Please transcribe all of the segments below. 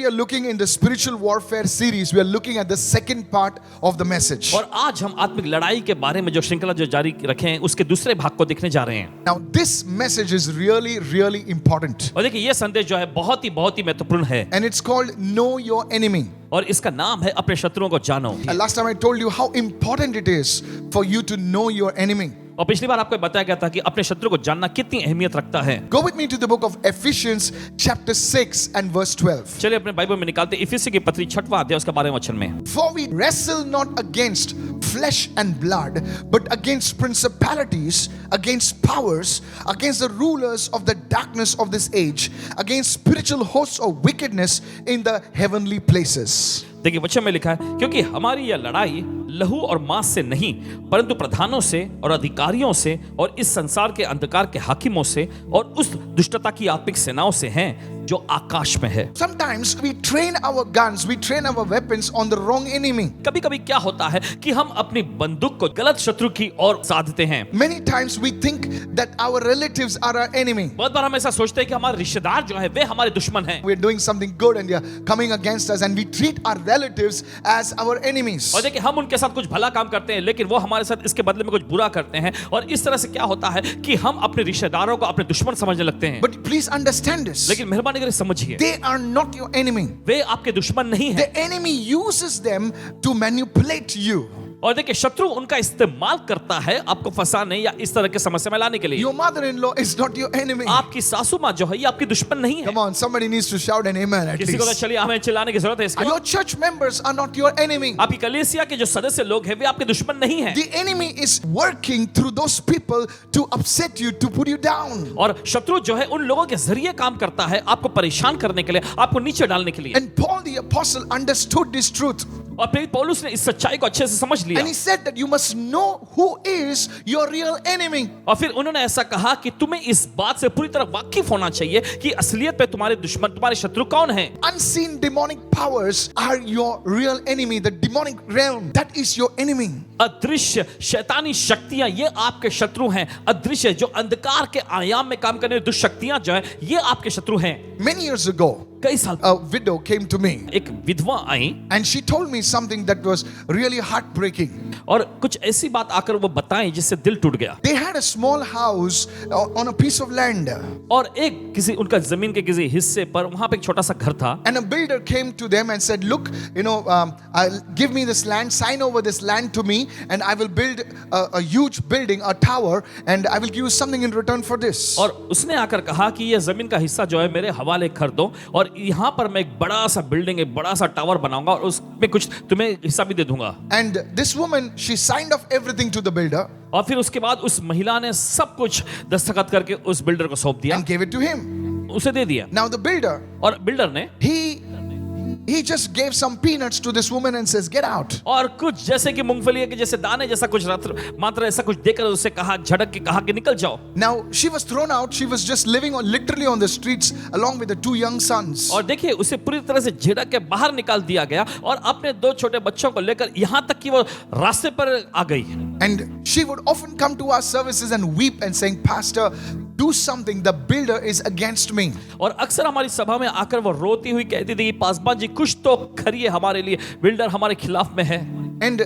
are looking in the spiritual warfare series, we are looking at the second part of the message. और आज हम आत्मिक लड़ाई के बारे में जो श्रृंखला जो जारी रखे हैं उसके दूसरे भाग को देखने जा रहे हैं. Now this message is really important. और देखिए ये संदेश जो है बहुत ही महत्वपूर्ण है. And it's called Know Your Enemy. और इसका नाम है अपने शत्रुओं को जानो. Last time I told you how important it is for you to know your enemy. और पिछली बार आपको बताया गया था कि अपने शत्रु को जानना कितनी अहमियत रखता है. Go with me to the book of Ephesians chapter 6 and verse 12. चलिए अपने बाइबल में निकालते इफिसी की पत्री 6वां अध्याय उसका 12वां वचन में. For we wrestle not against flesh and blood, but against principalities, against powers, against the rulers of the darkness of this age, against spiritual hosts of wickedness in the heavenly places. देखिए वचन में लिखा है क्योंकि हमारी यह लड़ाई लहू और मांस से नहीं परंतु प्रधानों से और अधिकारियों से और इस संसार के अंधकार के हाकिमों से और उस दुष्टता की आत्मिक सेनाओं से है जो आकाश में है. Sometimes we train our guns, we train our weapons on the wrong enemy. कभी-कभी क्या होता है कि हम अपनी बंदूक को गलत शत्रु की ओर साधते हैं. Many times we think that our relatives are our enemy. बहुत बार हम ऐसा सोचते हैं कि हमारे रिश्तेदार जो है वे हमारे दुश्मन हैं. We're doing something good and they are coming against us and we treat our relatives as our enemies. और देखिए हम उनके साथ कुछ भला काम करते हैं लेकिन वो हमारे साथ इसके बदले में कुछ बुरा करते हैं और इस तरह से क्या होता है कि हम अपने रिश्तेदारों को अपने दुश्मन समझने लगते हैं. But please understand this. लेकिन मेहरबानी करके समझिए They are not your enemy. वे आपके दुश्मन नहीं हैं. The enemy uses them to manipulate you. और देखिए शत्रु उनका इस्तेमाल करता है आपको फंसाने या इस तरह के समस्या में लाने के लिए. Your mother-in-law is not your enemy. आपकी सासू माँ जो है ये आपकी दुश्मन नहीं है. Come on, somebody needs to shout an amen at किसी को तो least. चलिए हमें चिल्लाने की जरूरत है इसको. Your church members are not your enemy. आपकी कलीसिया के जो सदस्य लोग हैं वे आपके दुश्मन नहीं हैं. The enemy is working through those people to upset you, to put you down. और शत्रु जो है उन लोगों के जरिए काम करता है आपको परेशान करने के लिए आपको नीचे डालने के लिए. And Paul the apostle understood this truth. और प्रेरित पौलुस ने इस सच्चाई को अच्छे से समझ लिया. And he said that you must know who is your real enemy. और फिर उन्होंने ऐसा कहा कि तुम्हें इस बात से पूरी तरह वाकिफ होना चाहिए कि असलियत में तुम्हारे दुश्मन तुम्हारे शत्रु कौन हैं. Unseen demonic powers are your real enemy. The demonic realm, that is your enemy. अदृश्य शैतानी शक्तियां ये आपके शत्रु हैं. अदृश्य जो अंधकार के आयाम में काम करने वाली दुष्शक्तियां जो है ये आपके शत्रु हैं. Many years ago, कई साल a widow came to me एक विधवा आई and she told me something that was really heartbreaking. और कुछ ऐसी बात आकर वो बताएं जिससे दिल टूट गया. They had a small house on a piece of land. और एक किसी उनका जमीन के किसी हिस्से पर वहां पे एक छोटा सा घर था. And a builder came to them and said, look, give me this land, sign over this land to me, and I will build a huge building, a tower, and I will give you something in return for this. और उसने आकर कहा कि ये जमीन का हिस्सा जो है मेरे हवाले कर दो और यहाँ पर मैं एक बड़ा सा बिल्डिंग एक बड़ा सा टावर बनाऊंगा और उसमें कुछ तुम्हें हिस्सा भी दे दूंगा. And this woman, she signed off everything to the builder. और फिर उसके बाद उस महिला ने सब कुछ दस्तखत करके उस बिल्डर को सौंप दिया. And gave it to him. उसे दे दिया. Now the builder, और बिल्डर ने he just gave some peanuts to this woman and says, get out. और कुछ जैसे कि मूंगफली के जैसे दाने जैसा कुछ मात्र ऐसा कुछ देकर उससे कहा झड़क के कहा कि निकल जाओ. Now she was thrown out. She was just living literally on the streets along with the 2 young sons. और देखिए उसे पूरी तरह से झड़क के बाहर निकाल दिया गया और अपने 2 छोटे बच्चों को लेकर यहाँ तक कि वो रास्ते पर आ गई. And she would often come to our services and weep and saying, Pastor, do something. The builder is against me. और अक्सर हमारी सभा में आकर वो रोती हुई कहती थी पासवान जी कुछ तो करिए हमारे लिए बिल्डर हमारे खिलाफ में है. And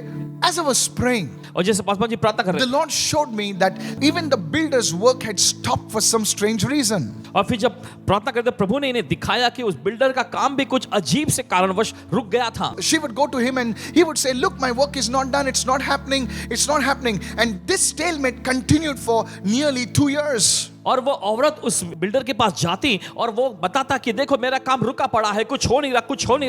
as I was praying, और जैसे पासवान जी प्रार्थना कर रहे the Lord showed me that even the builder's work had stopped for some strange reason. और फिर जब प्रार्थना करते प्रभु ने इन्हें दिखाया कि उस बिल्डर का काम भी कुछ अजीब से कारणवश रुक गया था. She would go to him and he would say, look, my work is not done. It's not happening. It's not happening. And this stalemate continued for nearly 2 years. और वो औरत उस बिल्डर के पास जाती और वो बताता कि देखो मेरा काम रुका पड़ा है कुछ हो नहीं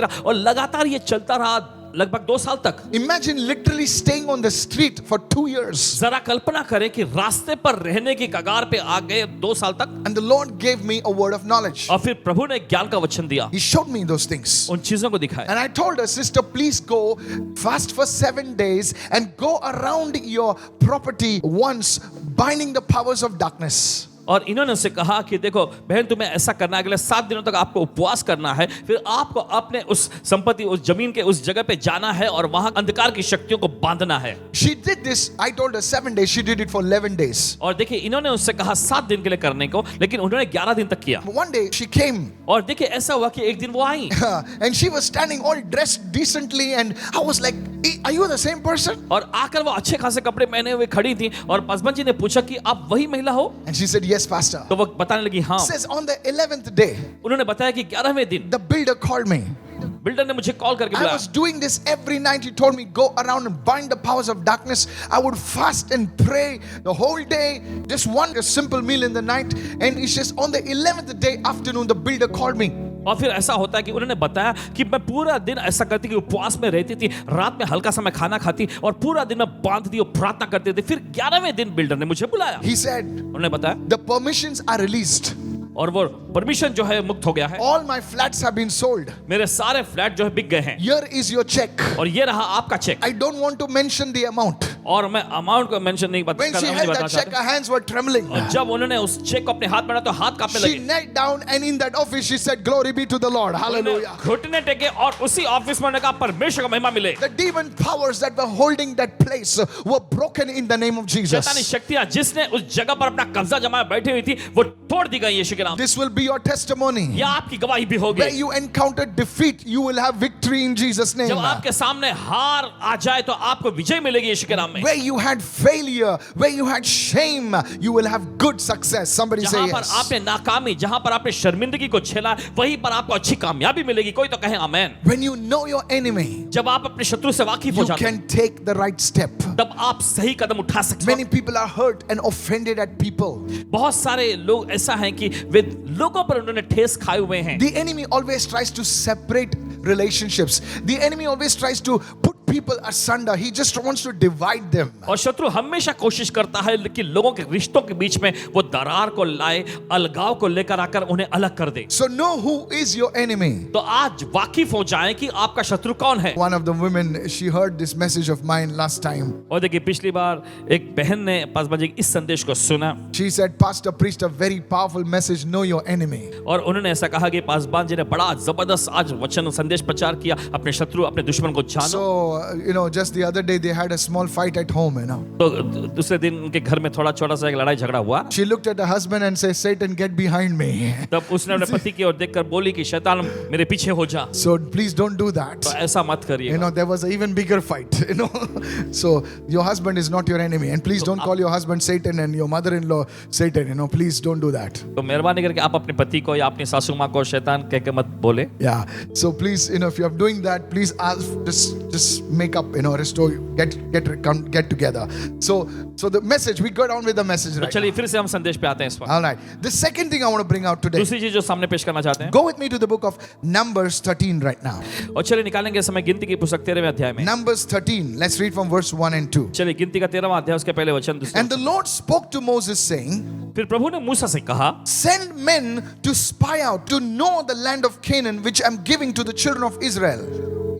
रहा और लगातार ये चलता रहा लगभग 2 साल तक. Imagine literally staying on the street for 2 years. जरा कल्पना करें कि रास्ते पर रहने की कगार पे आ गए 2 साल तक. And the Lord gave me a word of knowledge. और फिर प्रभु ने ज्ञान का वचन दिया. He showed me those things. उन चीजों को दिखाया. And I told her, sister, please go fast for 7 days and go around your property once, binding the powers of darkness. और इन्होंने उससे कहा कि देखो बहन तुम्हें ऐसा करना है अगले 7 दिनों तक आपको उपवास करना है फिर आपको अपने उस संपत्ति उस जमीन के उस जगह पे जाना है और वहां अंधकार की शक्तियों को बांधना है। She did this, I told her 7 days, she did it for 11 days. और देखिए इन्होंने उससे कहा 7 दिन के लिए करने को, लेकिन उन्होंने 11 दिन तक किया। One day she came और देखिए ऐसा हुआ कि एक दिन वो आई and she was standing all dressed decently and I was like, are you the same person? और आकर वो अच्छे खासे कपड़े पहने हुए खड़ी थी और पासवान जी ने पूछा कि आप वही महिला हो? And she said, yes, pastor. तो वो बताने लगी हाँ। Says on the 11th day, उन्होंने बताया कि 11वें दिन the builder called me. Builder ने मुझे कॉल करके I बुलाया। was doing this every night. He told me, go around and bind the powers of darkness. I would fast and pray the whole day. Just one a simple meal in the night. And it's just on the 11th day afternoon, the builder called me. और फिर ऐसा होता है कि उन्होंने बताया कि मैं पूरा दिन ऐसा करती कि उपवास में रहती थी, रात में हल्का सा मैं खाना खाती और पूरा दिन मैं बांधती और प्रार्थना करती थी। फिर 11वें दिन बिल्डर ने मुझे बुलाया। He said, उन्होंने बताया the permissions are released. और वो परमिशन जो है मुक्त हो गया है। All my flats have been sold. मेरे सारे फ्लैट जो है बिक गए हैं। Here is your check. और ये रहा आपका check. I don't want to mention the amount. और मैं अमाउंट को मेंशन नहीं When she held that check, her hands were trembling. और जब उन्होंने उस चेक को अपने हाथ में डाला तो हाथ कांपने She लगे। knelt down and in that office she said, glory be to the Lord. Hallelujah. घुटने टेके और उसी ऑफिस में उन्होंने कहा परमेश्वर को महिमा मिले। The demon powers that were holding that place were broken in the name of शैतानी Jesus. शक्तियां जिसने उस जगह पर अपना कब्जा जमाए बैठी हुई थी वो तोड़ दी गई यीशु के नाम। This will be your testimony. यह आपकी गवाही भी होगी। Where you encounter defeat, you will have victory in Jesus' name. जब आपके सामने हार आ जाए तो आपको विजय मिलेगी यीशु के नाम में। Where you had failure, where you had shame, you will have good success. Somebody say जहां पर yes. आपने नाकामी, जहां पर आपने शर्मिंदगी को झेला, वहीं पर आपको अच्छी कामयाबी मिलेगी। कोई तो कहे आमेन। When you know your enemy, जब आप अपने शत्रु से वाकिफ हो you जाते हैं, can take the right step. तब आप सही कदम उठा सकते Many हैं। people are hurt and offended at people. बहुत सारे लोग ऐसा हैं कि वे लोगों पर उन्होंने ठेस खाए हुए हैं। The enemy always tries to separate relationships. The enemy always tries to put people asunder. He just wants to divide them. और शत्रु हमेशा कोशिश करता है कि लोगों के रिश्तों के बीच में वो दरार को लाए, अलगाव को लेकर आकर उन्हें अलग कर दे। So know who is your enemy. तो आज वाकिफ हो जाएं कि आपका शत्रु कौन है। One of the women, she heard this message of mine last time. और देखिए पिछली बार एक बहन ने पासवान जी इस संदेश को सुना She said, Pastor preached a very powerful message, know your enemy. और उन्होंने ऐसा कहा कि पासवान जी ने बड़ा जबरदस्त आज वचन संदेश प्रचार किया, अपने शत्रु अपने दुश्मन को जानो। So, just the other day they had a small fight at home, तो दूसरे दिन उनके घर में थोड़ा छोटा सा एक लड़ाई झगड़ा हुआ। She looked at her husband and said, Satan, get behind me. तब उसने अपने पति की ओर देखकर बोली कि शैतान मेरे पीछे हो जा। So please don't do that. तो ऐसा मत करिए। There was an even bigger fight, So your husband is not your enemy. And please don't call your husband Satan and your mother-in-law Satan, Please don't do that. तो मेहरबानी करके आप अपने पति को या अपनी सासू माँ को शैतान कह के मत बोले। Yeah. So please, if you are doing that, please just make up, restore, get together. So the message, we go down with the message तो right चलिए now. फिर से हम संदेश पे आते हैं इस वक्त। All right. The second thing I want to bring out today. दूसरी चीज जो सामने पेश करना चाहते हैं, Go with me to the book of Numbers 13 right now. और चलिए निकालेंगे समय गिनती की पुस्तक 13वें अध्याय में। Numbers 13. Let's read from verse 1 and 2. चलिए गिनती का 13वां अध्याय उसके पहले वचन दूसरे। And the Lord spoke to Moses saying, फिर प्रभु ने मूसा से कहा, Send men to spy out, to know the land of Canaan, which I'm giving to the children of Israel.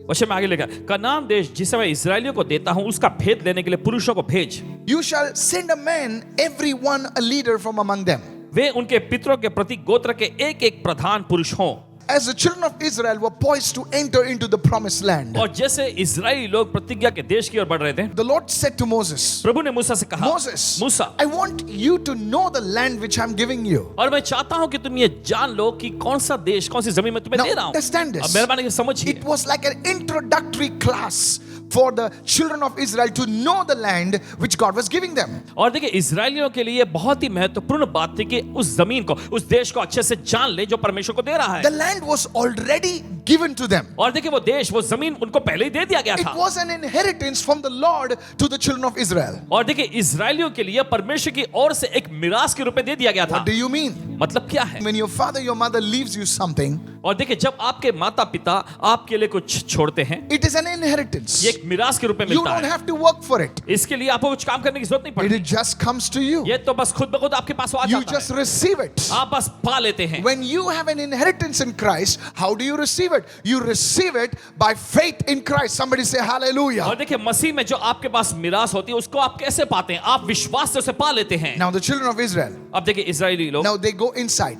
वचन में आगे लिखा, कनान देश जिसे मैं इस्राएलियों को देता हूं उसका भेद लेने के लिए पुरुषों को भेज। You shall send a man, every one a leader from among them. वे उनके पितरों के प्रति गोत्र के एक एक प्रधान पुरुष हों। As the children of Israel were poised to enter into the promised land, और जैसे इस्राएली लोग प्रतिज्ञा के देश की ओर बढ़ रहे थे, the Lord said to Moses, प्रभु ने मूसा से कहा, Moses, Musa, I want you to know the land which I'm giving you. और मैं चाहता हूं कि तुम ये जान लो कि कौन सा देश, कौन सी जमीन मैं तुम्हें Now दे रहा हूं। understand अब this. मेहरबानी से समझिए। It was like an introductory class for the children of Israel to know the land which God was giving them. और देखिए इस्राएलियों के लिए बहुत ही महत्वपूर्ण बात थी कि उस जमीन को, उस देश को अच्छे से जान ले जो परमेश्वर को दे रहा The है। land was already given to them. और देखिए वो देश, वो जमीन उनको पहले ही दे दिया गया It था। was an inheritance from the Lord to the children of Israel. और देखिए इस्राएलियों के लिए परमेश्वर की ओर से एक मिरास के रूप में दे दिया गया था। What do you mean? मतलब क्या है? When your father, your mother leaves you something, और देखिए जब आपके माता पिता आपके लिए कुछ छोड़ते हैं, it is an inheritance. ये एक मिरास के रूप में You मिलता don't है। have to work for it. इसके लिए आपको कुछ काम करने की जरूरत नहीं पड़ती। It just comes to you. ये तो बस खुद ब खुद आपके पास आ You जाता just है। receive it. आप बस पा लेते हैं। When you have an inheritance in Christ, how do you receive it? You receive it by faith in Christ. Somebody say hallelujah. और देखिए मसीह में जो आपके पास मिरास होती है उसको आप कैसे पाते हैं? आप विश्वास से उसे पा लेते हैं। Now the children of Israel, अब देखिए इस्राएली लोग now they go inside.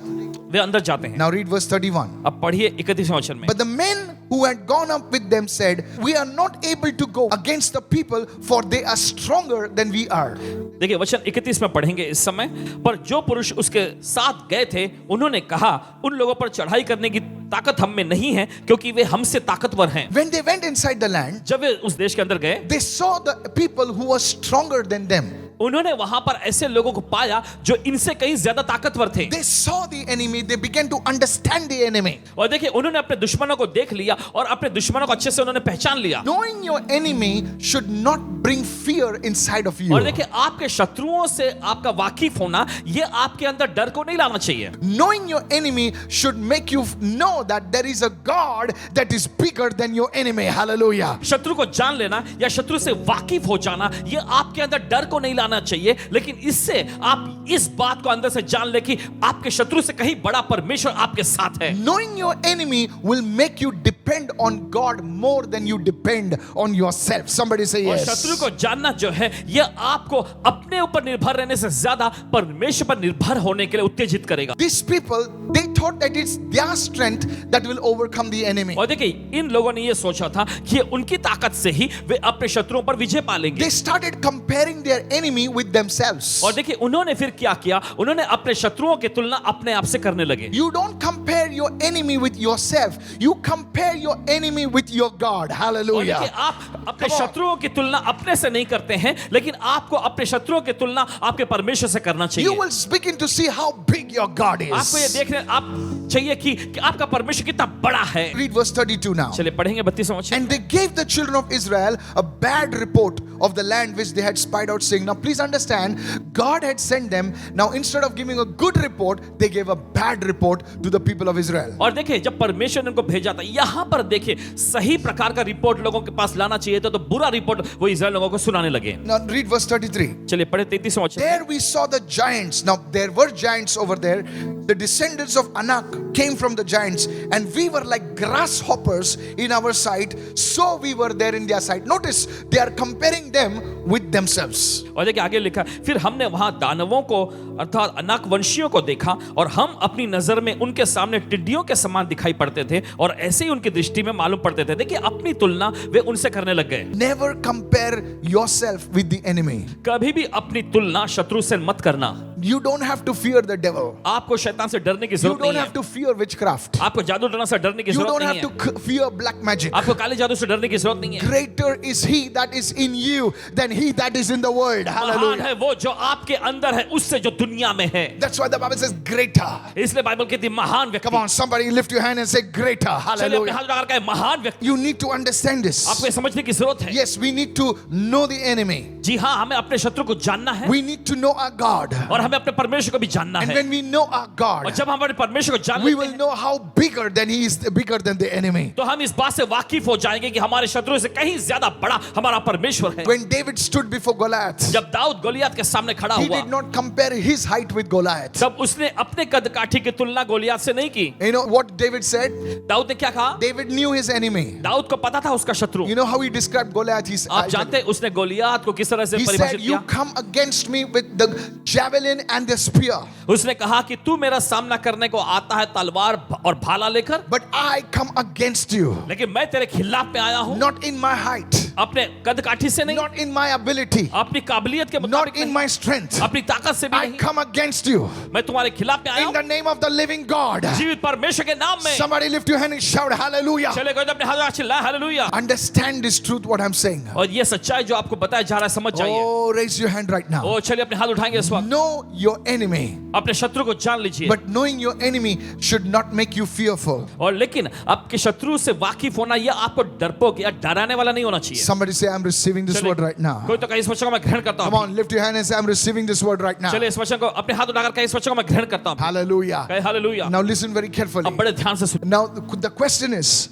वे अंदर जाते हैं। Now read verse 31. अब पढ़िए 31वें वचन में। But the men who had gone up with them said, "We are not able to go against the people, for they are stronger than we are." देखिए वचन 31 में पढ़ेंगे इस समय। पर जो पुरुष उसके साथ गए थे उन्होंने कहा, उन लोगों पर चढ़ाई करने की ताकत हम में नहीं है, क्योंकि वे हमसे ताकतवर हैं। When they went inside the land, जब वे उस देश के अंदर गए, they saw the people who were stronger than them. उन्होंने वहां पर ऐसे लोगों को पाया जो इनसे कहीं ज्यादा ताकतवर थे। They saw the enemy, they began to understand the enemy. और देखिए उन्होंने अपने दुश्मनों को देख लिया और अपने दुश्मनों को अच्छे से उन्होंने पहचान लिया। Knowing your enemy should not bring fear inside of you. और देखिए आपके शत्रुओं से आपका वाकिफ होना ये आपके अंदर डर को नहीं लाना चाहिए। Knowing your enemy should make you know that there is a God that is bigger than your enemy. Hallelujah. शत्रु को जान लेना या शत्रु से वाकिफ हो जाना ये आपके अंदर डर को नहीं लाना चाहिए, लेकिन इससे आप इस बात को अंदर से जान ले कि आपके शत्रु से कहीं बड़ा परमेश्वर आपके साथ है। Knowing your enemy will make you depend on God more than you depend on yourself. Somebody say और yes. शत्रु को जानना जो है ये आपको अपने ऊपर निर्भर रहने से ज्यादा परमेश्वर पर निर्भर होने के लिए उत्तेजित करेगा। These people, they thought that it's their strength that will overcome the enemy. और देखिए इन लोगों ने ये सोचा था कि उनकी ताकत से ही वे अपने शत्रुओं पर विजय पालेंगे। They started comparing their enemy with themselves. और देखिए उन्होंने फिर क्या किया, उन्होंने अपने शत्रुओं की तुलना अपने आप से करने लगे। You don't compare your enemy with yourself. You compare your enemy with your God. और Hallelujah. देखिए आप अपने Come on. शत्रुओं की तुलना अपने से नहीं करते हैं, लेकिन आपको अपने शत्रुओं की तुलना आपके परमेश्वर से करना चाहिए। You will begin to see how big your God आपको ये is. देखने आप चाहिए कि आपका परमेश्वर कितना बड़ा है। Read verse 32 now. चलिए पढ़ेंगे 32वां वचन। And they gave the children of Israel a bad report of the land which they had spied out, saying, now please understand, God had sent them. Now instead of giving a good report, they gave a bad report to the people of Israel. और देखिए जब परमेश्वर ने उनको भेजा था, यहाँ पर देखिए सही प्रकार का रिपोर्ट लोगों के पास लाना चाहिए था, तो बुरा रिपोर्ट वो इस्राएल लोगों को सुनाने लगे। Now read verse 33. चलिए पढ़े 33वां वचन। There we saw the giants. Now there were giants over there. The descendants of Anak came from the giants, and we were like grasshoppers in our sight. So we were there in their sight. Notice they are comparing them with themselves. और देखिए आगे लिखा, फिर हमने वहां दानवों को अर्थात अनाक वंशियों को देखा, और हम अपनी नजर में उनके सामने टिड्डियों के समान दिखाई पड़ते थे, और ऐसे ही उनकी दृष्टि में मालूम पड़ते थे। देखिए अपनी तुलना वे उनसे करने लग गए। Never compare yourself with the enemy. कभी भी अपनी तुलना शत्रु से मत करना। You don't have to fear the devil. आपको शैतान से डरने की You जरूरत don't नहीं have है। to fear witchcraft. आपको जादू टोना से डरने की You जरूरत don't नहीं have है। to fear black magic. आपको काले जादू से डरने की जरूरत नहीं है। Greater is he that is in you than he that is in the world. महान Hallelujah. है वो जो आपके अंदर है उससे जो दुनिया में है। That's why the Bible says greater. इसलिए बाइबल कहती है महान व्यक्ति। Come on, somebody lift your hand and say greater. चलिए अपने Hallelujah. हाथ उठाकर कहे महान व्यक्ति। You need to understand this. आपको ये समझने की जरूरत है। Yes, we need to know the enemy. जी हाँ, हमें अपने शत्रु को जानना है We need to know our God. और हमें अपने परमेश्वर को भी जानना And है। when we know our और God, जब हम अपने परमेश्वर को जान we लेते will हैं, know how bigger than he is, bigger than the enemy. तो हम इस बात से वाकिफ हो जाएंगे कि हमारे शत्रु से कहीं ज्यादा बड़ा हमारा परमेश्वर है। When David stood before Goliath, जब दाऊद गोलियत के सामने खड़ा he हुआ, did not compare his height with Goliath. तब उसने अपने कद काठी की तुलना गोलियत से नहीं की। You know what David said? Dawood ने क्या कहा? David knew his enemy. Dawood को पता था उसका शत्रु। You know how he described Goliath? He आप जानते हैं उसने गोलियत को किस तरह से he said, परिभाषित you किया? come against me with the javelin and the spear, उसने कहा कि तू मेरा सामना करने को आता है तलवार और भाला लेकर, but I come against you, लेकिन मैं तेरे खिलाफ में आया हूँ, not in my height, अपने कद काठी से नहीं, not in my ability, अपनी काबिलियत के not मुताबिक in नहीं, my strength. अपनी ताकत से भी I नहीं, come against you मैं तुम्हारे खिलाफ में आया in हूँ the name of the living God. जीवित परमेश्वर के नाम में। Somebody lift your hand and shout hallelujah. चले गए तो अपने हाथ चिल्लाए hallelujah. Understand this truth what I'm saying. और ये सच्चाई जो आपको बताया जा रहा है समझ जाइए। Oh, raise your hand right now. ओ चलिए अपने हाथ उठाएंगे इस वक्त। Know your enemy, अपने शत्रु को जान लीजिए। but knowing your enemy should not make you fearful. और लेकिन आपके शत्रु से वाकिफ होना यह आपको डरपोक या डराने वाला नहीं होना चाहिए। Somebody say I'm receiving this चलिए, word right now. कोई तो कहीं इस वचन को मैं ग्रहण करता Come हूँ। on, lift your hand and say I'm receiving this word right now. चलिए इस वचन को अपने हाथ उठाकर कहीं इस वचन को मैं ग्रहण करता हूँ। Hallelujah. कहे hallelujah. Now listen very carefully. अब बड़े ध्यान से सुनिए। Now the question is,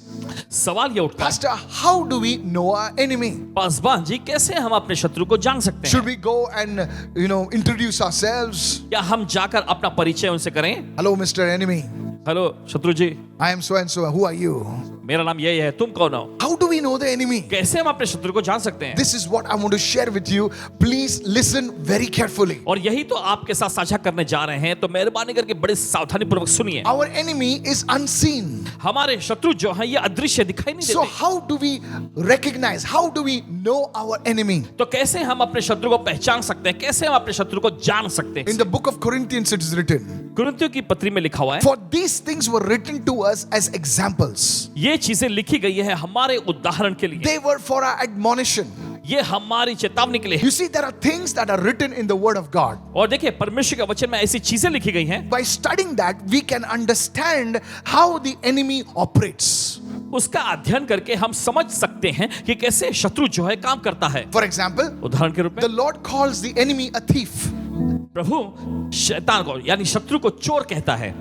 सवाल ये उठता है, Pastor, how do we know our enemy? Paswan ji कैसे हम अपने शत्रु को जान सकते हैं? Should we go and introduce ourselves? क्या हम जाकर अपना परिचय उनसे करें? Hello, Mr. Enemy. हेलो शत्रु जी, I am so and so. Who are you? मेरा नाम यही है, तुम कौन हो? How do we know the enemy? कैसे हम अपने शत्रु को जान सकते हैं? This is what I want to share with you. Please listen very carefully. और यही तो आपके साथ साझा करने जा रहे हैं, तो मेहरबानी करके बड़े सावधानी पूर्वक सुनिए। Our enemy is unseen. हमारे शत्रु जो हैं ये अदृश्य दिखाई नहीं So देते। how do we recognize? How do we know our enemy? तो कैसे हम अपने शत्रु को पहचान सकते हैं? कैसे हम अपने शत्रु को जान सकते हैं? In the book of Corinthians it is written, कुरिन्थियों की पत्री में लिखा हुआ है, for these things were written to us as examples. ये चीजें लिखी गई है हमारे उदाहरण के लिए, They were for our admonition. ये हमारी चेतावनी के लिए है। You see, there are things that are written in the Word of God. और देखिए परमेश्वर के वचन में ऐसी चीजें लिखी गई हैं, By studying that, we can understand how the enemy operates. उसका अध्ययन करके हम समझ सकते हैं कि कैसे शत्रु जो है काम करता है। For example, उदाहरण के रूप the में Lord calls the enemy a thief. प्रभु शैतान को यानी शत्रु को चोर कहता है।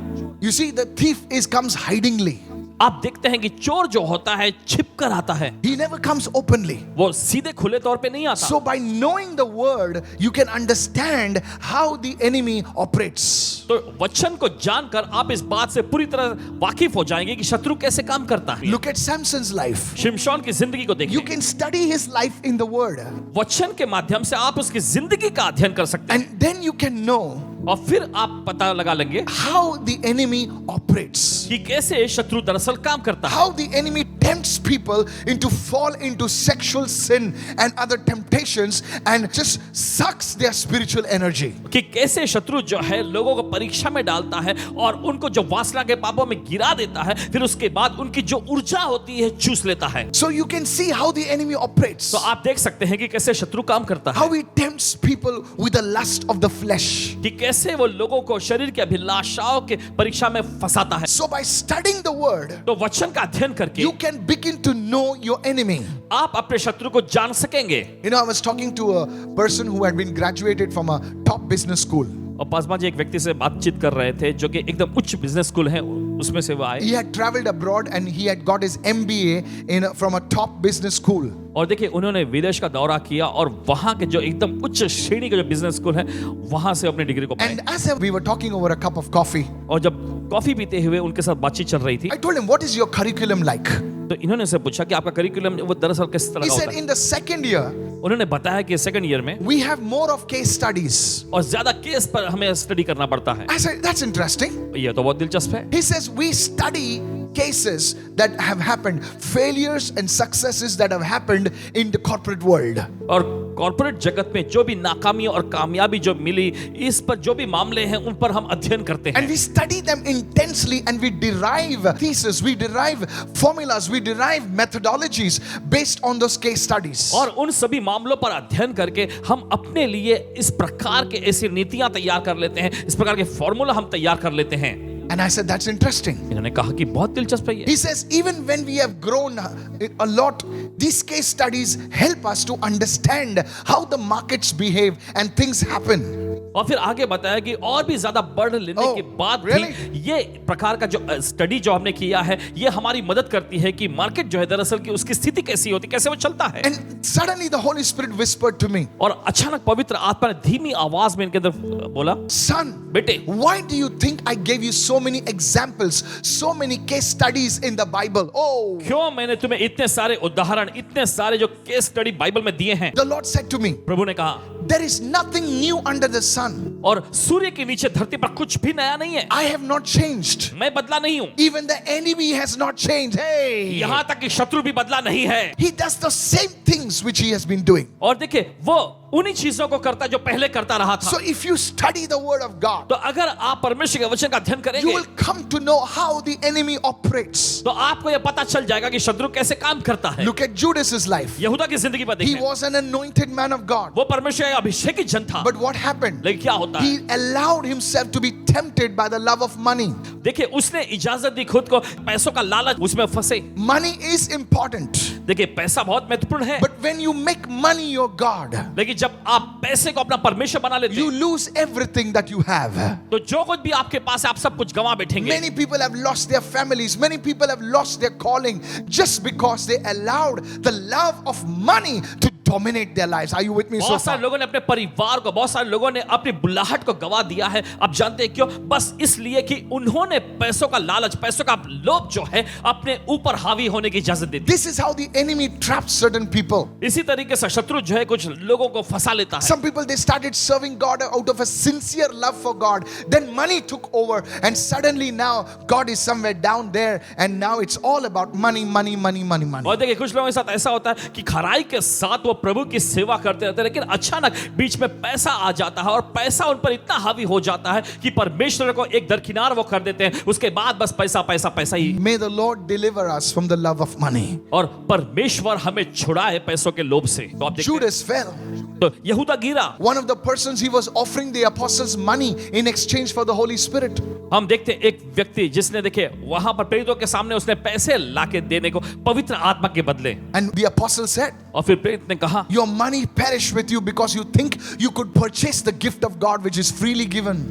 You see, the thief comes hidingly. आप देखते हैं कि चोर जो होता है छिप कर आता है, He never comes openly. वो सीधे खुले तौर पे नहीं आता। So by knowing the word, you can understand how the enemy operates. तो वचन को जानकर आप इस बात से पूरी तरह वाकिफ हो जाएंगे कि शत्रु कैसे काम करता है। Look at Samson's life. शिमशोन की जिंदगी को You देखिए, can study his life in the word, वचन के माध्यम से आप उसकी जिंदगी का अध्ययन कर सकते हैं and then you can know और फिर आप पता लगा लेंगे how the enemy operates. कि कैसे शत्रु दरअसल काम करता है, How the enemy tempts people into fall into sexual sin and other temptations and just sucks their spiritual energy. कि कैसे शत्रु जो है लोगों को परीक्षा में डालता है और उनको जो वासना के पापों में गिरा देता है, फिर उसके बाद उनकी जो ऊर्जा होती है चूस लेता है। So you can see how the enemy operates. तो आप देख सकते हैं कि कैसे शत्रु काम करता है, How he tempts people with the lust of the flesh. कि कैसे वो लोगों को शरीर की अभिलाषाओं के परीक्षा में फंसाता है। So by studying the word, तो वचन का अध्ययन करके you can begin to know your enemy. आप अपने शत्रु को जान सकेंगे। You know, I was talking to a person who had been graduated from a top business school. और पासवान जी एक व्यक्ति से बातचीत कर रहे थे जो कि एकदम उच्च बिजनेस स्कूल है, उसमें से वो आए। He had traveled abroad and he had got his MBA from a top business school. और देखिए उन्होंने विदेश का दौरा किया और वहां के जो एकदम उच्च श्रेणी के जो बिजनेस स्कूल है वहां से अपनी डिग्री को पाए। And as we were talking over a cup of coffee, और जब कॉफी पीते हुए उनके साथ बातचीत चल रही थी, I told him, what is your curriculum like? तो इन्होंने से पूछा कि आपका करिकुलम वो दरअसल किस तरह He का said, होता है। in the second year, उन्होंने बताया कि सेकंड ईयर में we have more of case studies. और ज्यादा केस पर हमें स्टडी करना पड़ता है। I said, that's interesting. ये तो बहुत दिलचस्प है। He says, we study cases that have happened, failures and successes that have happened in the corporate world. और कॉर्पोरेट जगत में जो भी नाकामी और कामयाबी जो मिली, इस पर जो भी मामले हैं उन पर हम अध्ययन करते हैं। And we study them intensely and we derive theses, we derive formulas, we derive methodologies based on those case studies. और उन सभी मामलों पर अध्ययन करके हम अपने लिए इस प्रकार के ऐसी नीतियां तैयार कर लेते हैं, इस प्रकार के फॉर्मूला हम तैयार कर लेते हैं। And I said, that's interesting. इन्होंने कहा कि बहुत दिलचस्प है ये। He says, even when we have grown a lot, these case studies help us to understand how the markets behave and things happen. और फिर आगे बताया कि और भी ज्यादा बढ़ लेने Oh, के बाद really? भी ये प्रकार का जो स्टडी जो हमने किया है, ये हमारी मदद करती है कि मार्केट जो है दरअसल की उसकी स्थिति कैसी होती, कैसे वो चलता है। And suddenly the Holy Spirit whispered to me, और अचानक पवित्र आत्मा ने धीमी आवाज में इनके अंदर बोला, son, बेटे why do you think I gave you so many examples, so many case studies in the Bible? Oh, क्यों मैंने तुम्हें इतने सारे उदाहरण, इतने सारे जो केस स्टडी बाइबल में दिए हैं? the Lord said to me, प्रभु ने कहा, there is nothing new under the sun. और सूर्य के नीचे धरती पर कुछ भी नया नहीं है। I have not changed. मैं बदला नहीं हूं, Even the enemy has not changed. Hey, यहां तक कि शत्रु भी बदला नहीं है। he does the same things which he has been doing. और देखिए वो उन्हीं चीजों को करता है जो पहले करता रहा था। So if you study the word of God, तो अगर आप परमेश्वर के वचन का अध्ययन you करेंगे will come to know how the enemy operates. तो आपको यह पता चल जाएगा कि शत्रु कैसे काम करता है। Look at Judas's life. यहूदा की जिंदगी पर He देखिए, was an anointed man of God. वो परमेश्वर का अभिषेकित जन था, But what happened? लेकिन क्या होता है? He allowed himself to be tempted by the love of money. देखिए उसने इजाजत दी खुद को, पैसों का लालच उसमें फंसे। Money is important. देखिए पैसा बहुत महत्वपूर्ण है, But when you make money your God, लेकिन जब आप पैसे को अपना परमेश्वर बना लेते you हैं, lose everything that you have. तो जो कुछ भी आपके पास है आप सब कुछ गंवा बैठेंगे। Many people have lost their families. Many people have lost their calling just because they allowed the love of money to dominate their lives. Are you with me so बहुत सारे far? लोगों ने अपने परिवार को, बहुत सारे लोगों ने अपनी बुलाहट को गवा दिया है। आप जानते हैं क्यों? बस इसलिए कि उन्होंने पैसों का लालच, पैसों का लोभ जो है अपने ऊपर हावी होने की इजाजत दे दी। This is how the enemy traps certain people. इसी तरीके से शत्रु जो है कुछ लोगों को फंसा लेता है। Some people, they started serving God out of a sincere love for God. Then money took over, and suddenly now God is somewhere down there, and now it's all about money, money, money, money, money. और देखिए कुछ लोगों के साथ ऐसा होता है कि खराई के साथ वो प्रभु की सेवा करते रहते हैं, लेकिन अचानक बीच में पैसा आ जाता है और पैसा उन पर इतना हावी हो जाता है कि परमेश्वर को एक दरकिनार वो कर देते हैं। उसके बाद बस पैसा पैसा पैसा ही। May the Lord deliver us from the love of money. और परमेश्वर हमें छुड़ाए पैसों के लोभ से। तो आप देखते हैं, Judas fell. तो यहूदा गिरा। One of the persons, he was offering the apostles money in exchange for the Holy Spirit. हम देखते हैं एक व्यक्ति जिसने देखे वहां पर प्रेरितों के सामने उसने पैसे लाके देने को पवित्र आत्मा के बदले। And the apostle said, और फिर प्रेरित ने कहा, your money perish with you because you think you could purchase the gift of God which is freely given.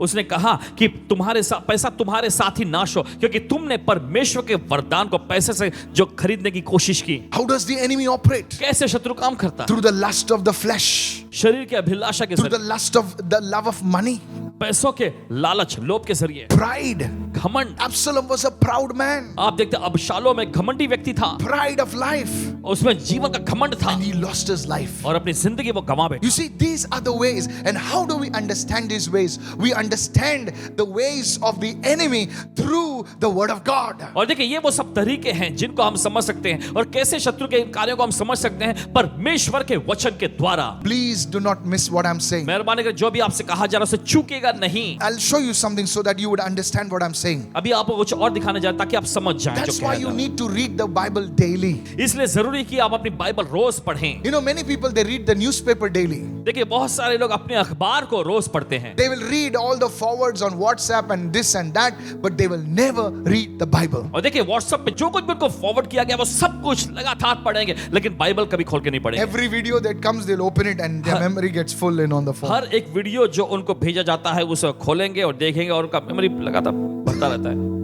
उसने कहा कि तुम्हारे साथ पैसा तुम्हारे साथ ही नाश हो, क्योंकि तुमने परमेश्वर के वरदान को पैसे से जो खरीदने की कोशिश की। How does the enemy operate? कैसे शत्रु काम करता? Through the lust of the flesh, शरीर के अभिलाषा के through the जरिए, lust of the love of money, पैसों के लालच, लोभ के जरिए, pride. घमंड। Absalom was a proud man, आप देखते हैं अबशालोम एक घमंडी व्यक्ति था, pride of life, उसमें जीवन का घमंड था and he lost his life. और अपनी जिंदगी वो गंवा बैठा। You see, these are the ways. And how do we understand these ways? We understand the ways of the enemy through the word of God. और देखिए ये वो सब तरीके हैं जिनको हम समझ सकते हैं, और कैसे शत्रु के इन कार्यों को हम समझ सकते हैं परमेश्वर के वचन के द्वारा। Please do not miss what I'm saying. मेहरबानी कर जो भी आपसे कहा जा रहा है उसे चूकेगा नहीं। I'll show you something so that you would understand what I'm saying. अभी आपको कुछ और दिखाने जा रहा ताकि आप समझ जाएं That's जो why कह you रहा हूं। need to read the Bible daily. इसलिए जरूरी है कि आप अपनी बाइबल रोज पढ़ें। You know, many people, they read the newspaper daily. देखिए बहुत सारे लोग अपने अखबार को रोज पढ़ते हैं। They will read all the forwards on WhatsApp and this and that, but they will never read the Bible. और देखिए व्हाट्सएप पे जो कुछ भी उनको फॉरवर्ड किया गया वो सब कुछ लगातार पढ़ेंगे, लेकिन बाइबल कभी खोल के नहीं पढ़ेंगे। Every video that comes, they'll open it and their memory gets full in on the phone. हर एक वीडियो जो उनको भेजा जाता है उसे खोलेंगे और देखेंगे और उनका मेमोरी लगातार बढ़ता रहता है,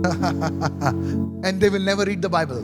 And they will never read the Bible.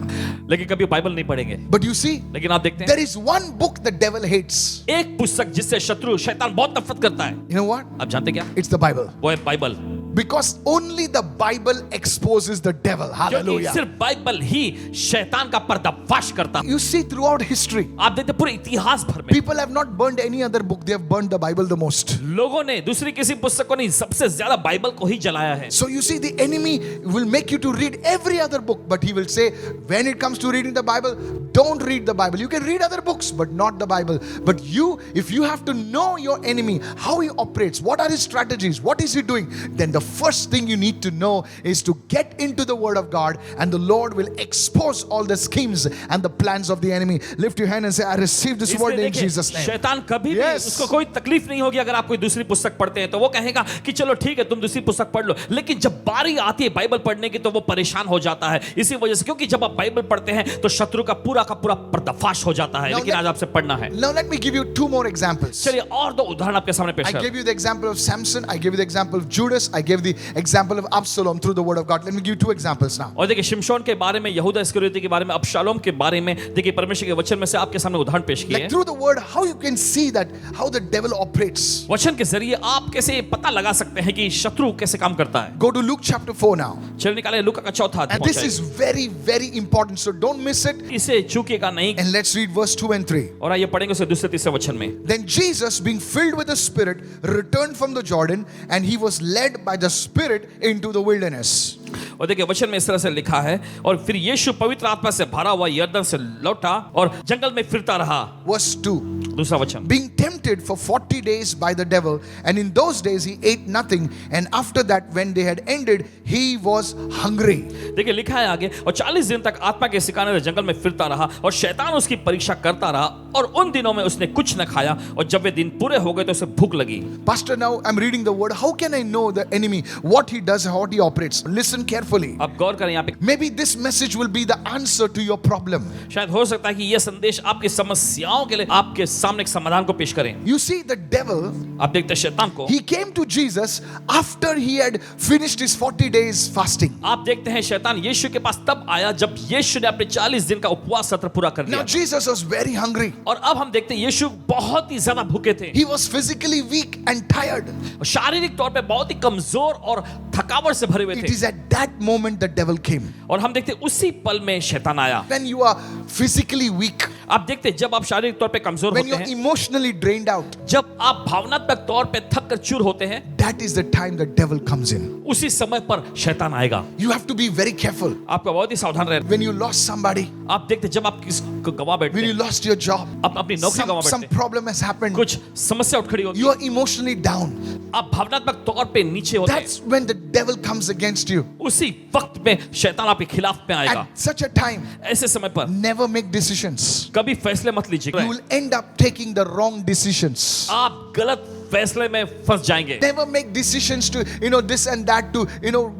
लेकिन कभी बाइबल नहीं पढ़ेंगे। But you see, लेकिन आप देखते हैं there is one book the devil hates. एक पुस्तक जिससे शत्रु शैतान बहुत नफरत करता है, You know what? आप जानते क्या? It's the Bible. वो है Bible. Because only the Bible exposes the devil. क्योंकि Hallelujah. सिर्फ बाइबल ही शैतान का पर्दाफाश करता है। You see, throughout history, आप देखते हैं पूरे इतिहास भर में people have not burned any other book. They have burned the Bible the most. लोगों ने दूसरी किसी पुस्तक को नहीं, सबसे ज्यादा बाइबल को ही जलाया है। So you see, the enemy will make you to read every other book, but he will say, when it comes to reading the Bible, don't read the Bible. You can read other books, but not the Bible. But you, if you have to know your enemy, how he operates, what are his strategies, what is he doing, then the first thing you need to know is to get into the Word of God, and the Lord will expose all the schemes and the plans of the enemy. Lift your hand and say, I receive this word इसलिए in देखिए, Jesus' name. शैतान कभी भी Yes. उसको कोई तकलीफ नहीं होगी अगर आप कोई दूसरी पुस्तक पढ़ते हैं, तो वो कहेगा कि चलो ठीक है तुम दूसरी पुस्तक पढ़ लो, लेकिन जब बारी आती है बाइबल पढ़ने की तो वो परेशान हो जाता है। इसी वजह से, क्योंकि जब आप बाइबल पढ़ते हैं तो शत्रु का पूरा पर्दाफाश हो जाता है। Now लेकिन let- आज आपसे पढ़ना है। Now let me give you two more examples. चलिए और दो उदाहरण आपके सामने पेश I कर। gave you the example of Samson. I gave you the example of Judas. I gave the example of Absalom through the word of God. Let me give you two examples now. और देखिए शिमशोन के बारे में, यहूदा इस्करियोती के बारे में, अबशालोम के बारे में देखिए परमेश्वर के वचन में से आपके सामने उदाहरण पेश किए Like हैं। through the word, how you can see that how the devil operates. वचन के जरिए आप कैसे पता लगा सकते हैं कि शत्रु कैसे काम करता है। Go to Luke chapter 4 now. चलिए निकाले लूका का चौथा And अध्याय। this is very, very important. So don't miss it. इसे चूकेगा नहीं। And let's read verse 2 and 3. और आइए पढ़ेंगे उसे दूसरे तीसरे वचन में। Then Jesus, being filled with the Spirit, returned from the Jordan, and he was led by the Spirit into the wilderness. और देखिए वचन में इस तरह से लिखा है, और फिर यीशु पवित्र आत्मा से भरा हुआ यरदन से लौटा और जंगल में फिरता रहा। Verse 2. दूसरा वचन। Being tempted for 40 days by the devil, and in those days he ate nothing, and after that, when they had ended, he was hungry. देखिए लिखा है आगे, और 40 दिन तक आत्मा के सिखाने से जंगल में फिरता रहा और शैतान उसकी परीक्षा करता रहा, और उन दिनों में उसने कुछ न खाया, और जब वे दिन पूरे हो गए तो उसे भूख लगी। Pastor, now I'm reading the word. How can I know the enemy, what he does, how he operates? Listen carefully. अब गौर करें यहाँ पे, Maybe this message will be the answer to your problem. शायद हो सकता है कि यह संदेश आपकी समस्याओं के लिए आपके सामने एक समाधान को पेश करें। You see, the devil, आप देखते हैं शैतान को, he came to Jesus after he had finished his 40 days fasting. आप देखते हैं शैतान यीशु के पास तब आया जब यीशु ने अपने 40 दिन का उपवास सत्र पूरा कर Now लिया। Jesus was very hungry. और अब हम देखते हैं यीशु बहुत ही ज्यादा भूखे थे, He was physically weak and tired. शारीरिक तौर पे बहुत ही कमजोर और थकावट से भरे हुए It थे। is at that moment the devil came. और हम देखते हैं उसी पल में शैतान आया। When you are physically weak, आप देखते हैं जब आप शारीरिक तौर पे कमजोर when होते you're हैं, emotionally drained out, जब आप भावनात्मक तौर पे थक कर चूर होते हैं, that is the time the devil comes in. उसी समय पर शैतान आएगा। You have to be very careful. आपको बहुत ही सावधान रहना। When you lost somebody, आप देखते हैं जब आप किसको गवा बैठते when you हैं, lost your job, अपनी नौकरी गवा some बैठते हैं, problem has happened, कुछ समस्या उठ खड़ी होती you are emotionally down. है, आप भावनात्मक तौर पे नीचे होते हैं, That's when the devil comes against you. उसी वक्त में शैतान आपके खिलाफ में आएगा। At such a time, ऐसे समय पर never make decisions. कभी फैसले मत लीजिए, You will end up taking the wrong decisions. आप गलत फैसले में फंस जाएंगे। Never make decisions to, this and that to,